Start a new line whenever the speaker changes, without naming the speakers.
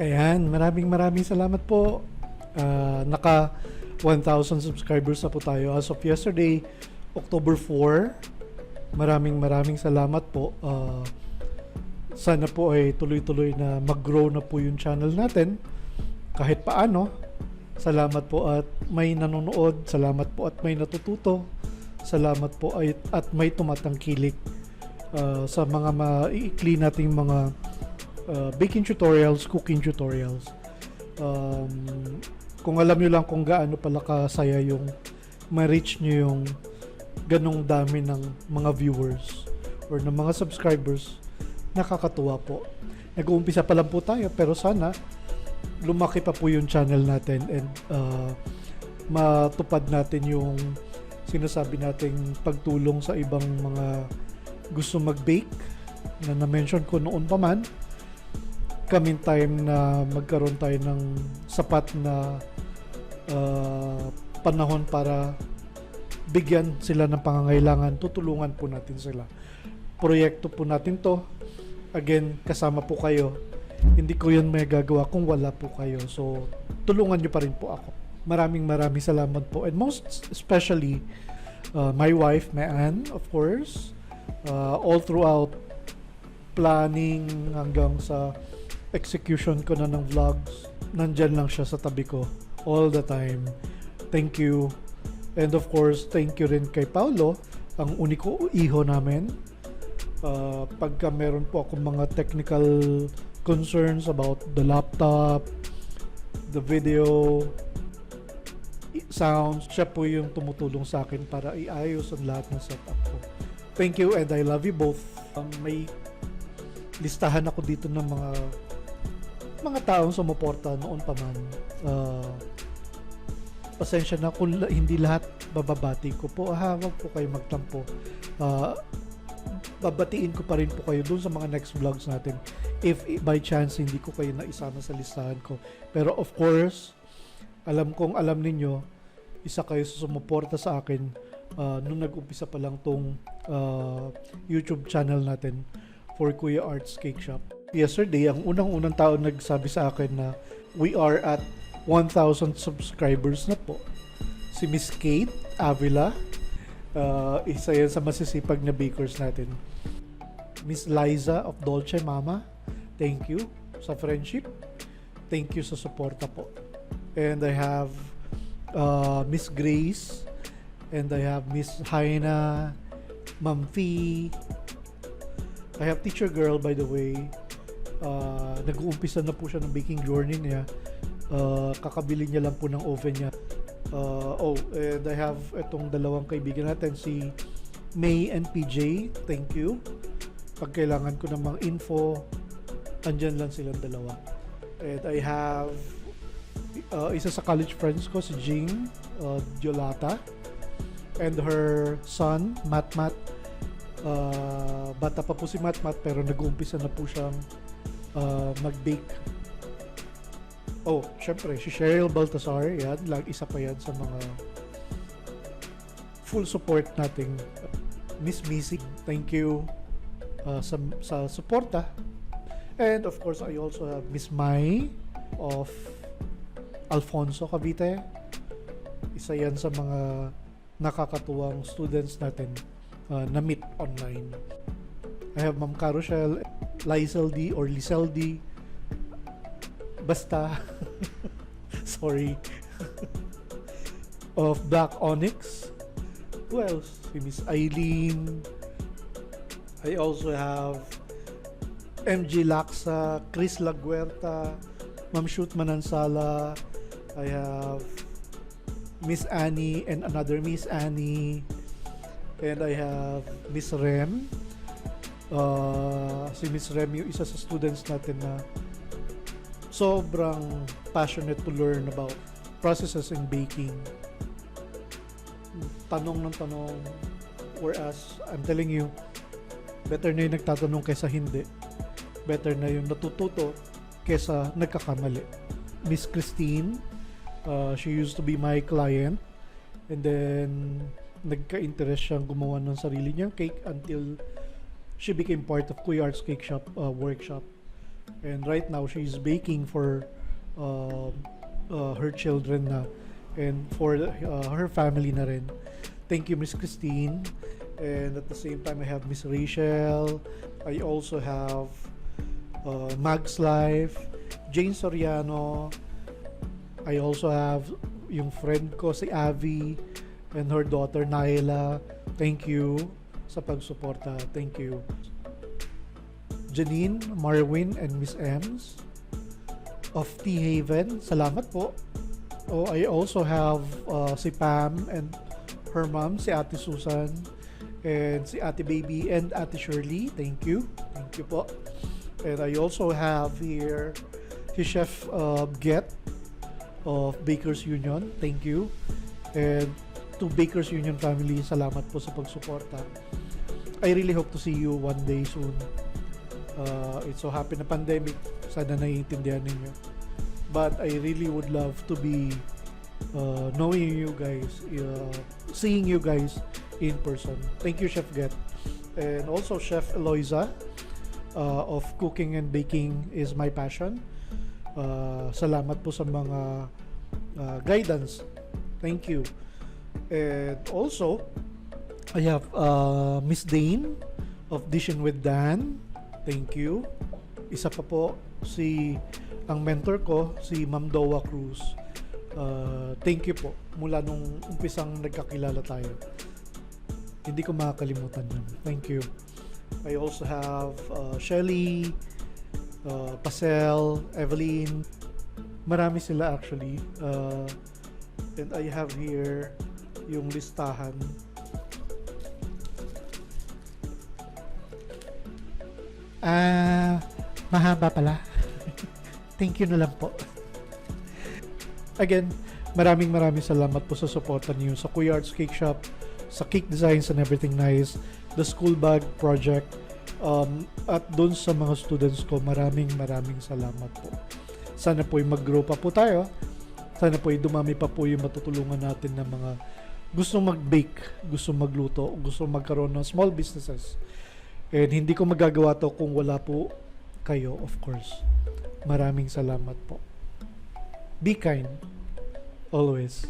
Ayan, maraming salamat po. Naka 1,000 subscribers na po tayo as of yesterday, October 4. Maraming salamat po. Sana po ay tuloy-tuloy na mag-grow na po yung channel natin kahit paano. Salamat po at may nanonood. Salamat po at may natututo. Salamat po at may tumatangkilik sa mga maiikli nating mga baking tutorials, cooking tutorials. Kung alam nyo lang kung gaano pala kasaya yung ma-reach nyo yung ganong dami ng mga viewers or ng mga subscribers, nakakatuwa po. Nag-uumpisa pa lang po tayo pero sana lumaki pa po yung channel natin and matupad natin yung sinasabi nating pagtulong sa ibang mga gusto mag-bake na na-mention ko noon pa man. Coming time na magkaroon tayo ng sapat na panahon para bigyan sila ng pangangailangan, tutulungan po natin sila. Proyekto po natin to. Again, kasama po kayo. Hindi ko yun may gagawa kung wala po kayo. So, tulungan nyo pa rin po ako. Maraming salamat po. And most especially, my wife, Ann, of course. All throughout planning hanggang sa execution ko na ng vlogs, nandyan lang siya sa tabi ko all the time. Thank you. And of course, thank you rin kay Paulo, ang uniko iho namin. Pagka meron po akong mga technical concerns about the laptop, the video, sounds, siya po yung tumutulong sa akin para iayos ang lahat ng setup ko. Thank you and I love you both. May listahan ako dito ng mga taong sumuporta noon pa man. Pasensya na kung hindi lahat bababati ko po. Wag po kayo magtampo. Babatiin ko pa rin po kayo dun sa mga next vlogs natin if by chance hindi ko kayo naisama sa listahan ko. Pero of course, alam ninyo, isa kayo sa sumuporta sa akin nung nag-umpisa pa lang tong YouTube channel natin for Kuya Arts Cake Shop. Yesterday, ang unang tao nagsabi sa akin na we are at 1,000 subscribers na po. Si Miss Kate Avila, isa yan sa masisipag na bakers natin. Miss Liza of Dolce Mama, thank you sa friendship. Thank you sa suporta po. And I have Miss Grace, and I have Miss Haina, Ma'am Fee. I have Teacher Girl, by the way. Nag-uumpisa na po siya ng baking journey niya. Kakabili niya lang po ng oven niya. And I have itong dalawang kaibigan natin, si May and PJ. Thank you. Pag kailangan ko ng mga info, andyan lang silang dalawa. And I have isa sa college friends ko, si Jing Diolata, and her son, Matt. Bata pa po si Matt pero nag-uumpisa na po siyang mag-bake. Syempre, si Cheryl Baltasar, yan, isa pa yan sa mga full support nating. Miss Missy, thank you sa suporta. And of course, I also have Miss Mai of Alfonso, Cavite. Isa yan sa mga nakakatuwang students natin na meet online. I have Ma'am Carochelle, Lysel D or Lisel D, basta sorry of Black Onyx. Who else? Si Miss Eileen. I also have MG Laksa, Chris Laguerta, Ma'am Shoot Manansala. I have Miss Annie and another Miss Annie. And I have Miss Rem. Si Miss Rem yung isa sa students natin na sobrang passionate to learn about processes in baking. Tanong ng tanong, whereas I'm telling you, better na yung nagtatanong kaysa hindi. Better na yung natututo kaysa nagkakamali. Miss Christine, she used to be my client, and then nagka-interest siyang gumawa ng sarili niyang cake until she became part of Kuya Arts Cake Shop workshop. And right now, she's baking for her children na, and for her family na rin. Thank you, Miss Christine. And at the same time, I have Miss Rachel. I also have Mag's Life, Jane Soriano. I also have yung friend ko, si Avi, and her daughter, Naila. Thank you sa pagsuporta. Thank you. Janine, Marwin, and Miss Ems of Tea Haven. Salamat po. Oh, I also have si Pam and her mom, si Ate Susan, and si Ate Baby and Ate Shirley. Thank you. Thank you po. And I also have here si Chef Get of Bakers Union. Thank you. And to Bakers Union family, salamat po sa pagsuporta. I really hope to see you one day soon. It's so happy na pandemic. Sana naiintindihan ninyo. But I really would love to be knowing you guys, seeing you guys in person. Thank you, Chef Get. And also Chef Eloisa of Cooking and Baking is my passion. Salamat po sa mga guidance. Thank you. And also, I have Miss Dane of Dishing with Dan. Thank you. Isa pa po, ang mentor ko, si Ma'am Dowa Cruz. Thank you po. Mula nung umpisang nagkakilala tayo. Hindi ko makakalimutan yun. Thank you. I also have Shelly, Pasel, Evelyn. Marami sila actually. And I have here yung listahan. Mahaba pala. Thank you na lang po. Again, maraming salamat po sa suporta niyo sa Kuya Arts Cake Shop, sa Cake Designs and Everything Nice, the School Bag Project, at doon sa mga students ko, maraming salamat po. Sana po mag-grow pa po tayo. Sana po dumami pa po yung matutulungan natin ng mga gustong mag-bake, gustong magluto, gustong magkaroon ng small businesses. And hindi ko magagawa to kung wala po kayo, of course. Maraming salamat po. Be kind always.